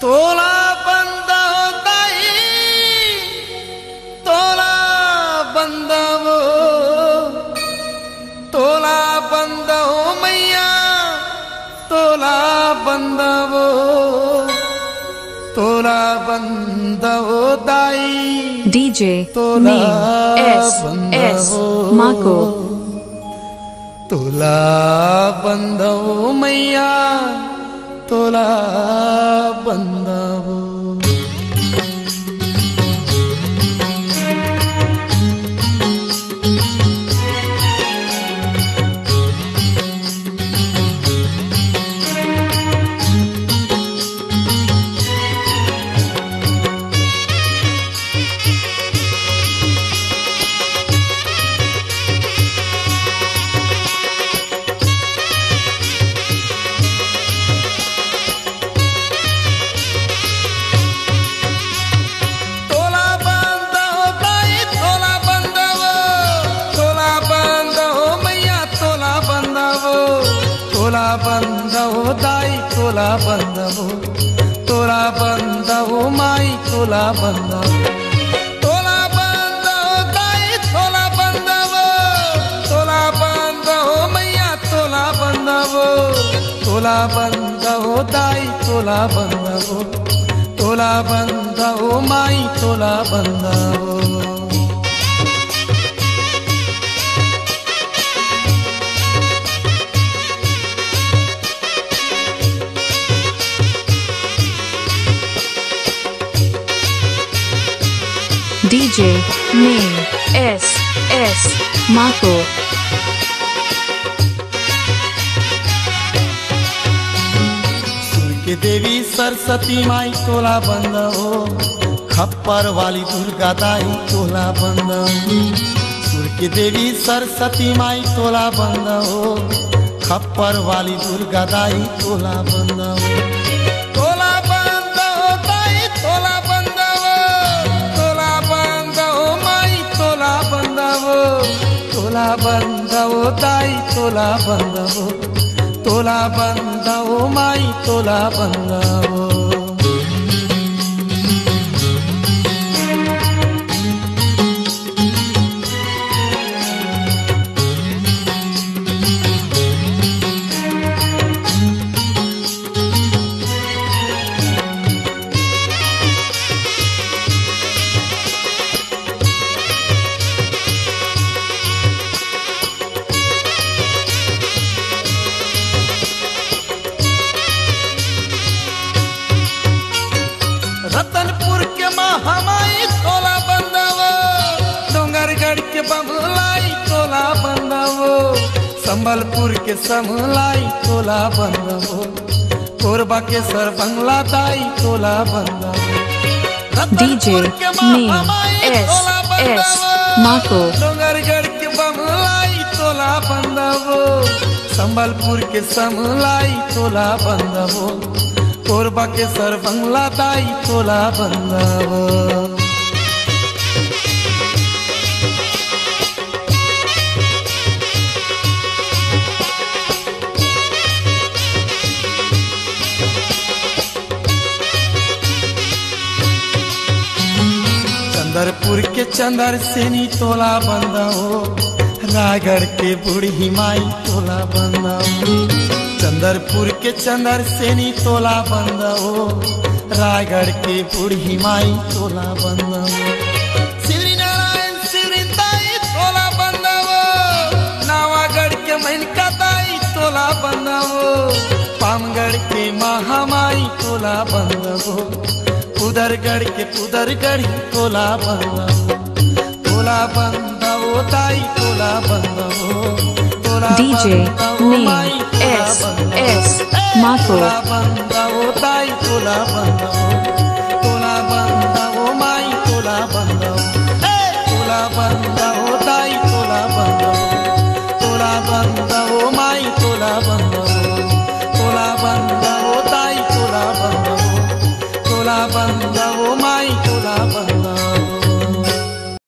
तोला बंद होताई तोला बंद वो तोला बंद हो मैया तोला बंद वो तोला बंद हो दाई DJ तोला name S Marco तोला बंद हो मैया तोला बंद हो। तोला बंद हो दाई तोला बंद हो तोला बंद हो माई तोला बंद हो तोला बंद हो दाई तोला बंद हो तोला बंद हो मैया तोला बंद हो तोला बंद हो दाई तोला बंद हो तोला बंद हो माई तोला बंद हो। DJ name S Marco सुर के देवी सरस्वती माई तोला बंद हो खप्पर वाली दुर्गा दाई तोला बंद हो सुर के देवी सरस्वती माई तोला बंद हो खप्पर वाली दुर्गा दाई तोला बंद हो तोला बंद हो दाई तोला बंद हो तोला बंद हो माई तोला बंद हो तोला बंद हो दाई तोला बंद हो तोला बंद हो माई तोला बंद हो। रतनपुर के महामाई तोला बंद हो डोंगरगढ़ के बमलाई तोला बंद हो संबलपुर के समलाई तोला बंद हो कोरबा के सर बंगला दाई तोला बंद हो DJ name S Marco Dongargarh के बमलाई तोला बंद हो संबलपुर के समलाई तोला बंद हो कोरबा के सर बंगला दाई तोला बंद हो। चंदरपुर के चंदर सेनी तोला बंद हो रायगढ़ के बूढ़ी माई तोला बंद हो चंदरपुर के चंदर सेनी तोला बंद हो रायगढ़ के बूढ़ी माई तोला बंद हो श्री नारायण श्री दाई तोला बंद हो नावागढ़ के मनका दाई तोला बंद हो पामगढ़ के महामाई तोला बंद हो उदरगढ़ के उदरगढ़ तोला बंद हो तोला बंद हो दाई तोला बंद हो DJ name S Marco तोला बंद हो दाई तोला बंद हो तोला बंद हो माई तोला बंद हो तोला बंद हो